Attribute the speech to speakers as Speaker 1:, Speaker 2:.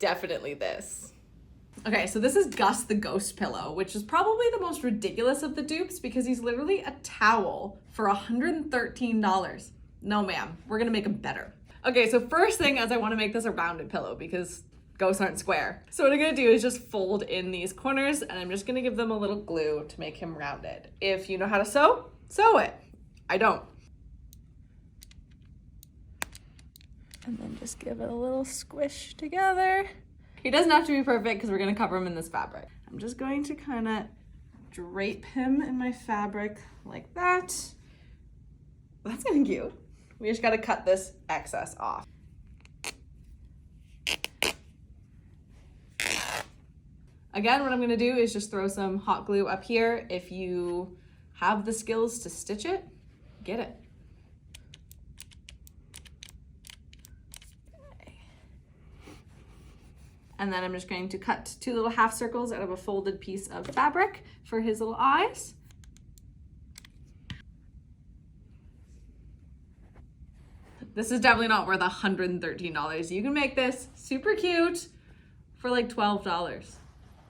Speaker 1: definitely this. Okay, so this is Gus the ghost pillow, which is probably the most ridiculous of the dupes because he's literally a towel for $113. No, ma'am, we're gonna make him better. Okay, so first thing is I wanna make this a rounded pillow because ghosts aren't square. So what I'm gonna do is just fold in these corners and I'm just gonna give them a little glue to make him rounded. If you know how to sew, sew it. I don't. And then just give it a little squish together. He doesn't have to be perfect because we're gonna cover him in this fabric. I'm just going to kind of drape him in my fabric like that. That's kind of cute. We just gotta cut this excess off. Again, what I'm gonna do is just throw some hot glue up here. If you have the skills to stitch it, get it. Okay. And then I'm just going to cut 2 little half circles out of a folded piece of fabric for his little eyes. This is definitely not worth $113. You can make this super cute for like $12.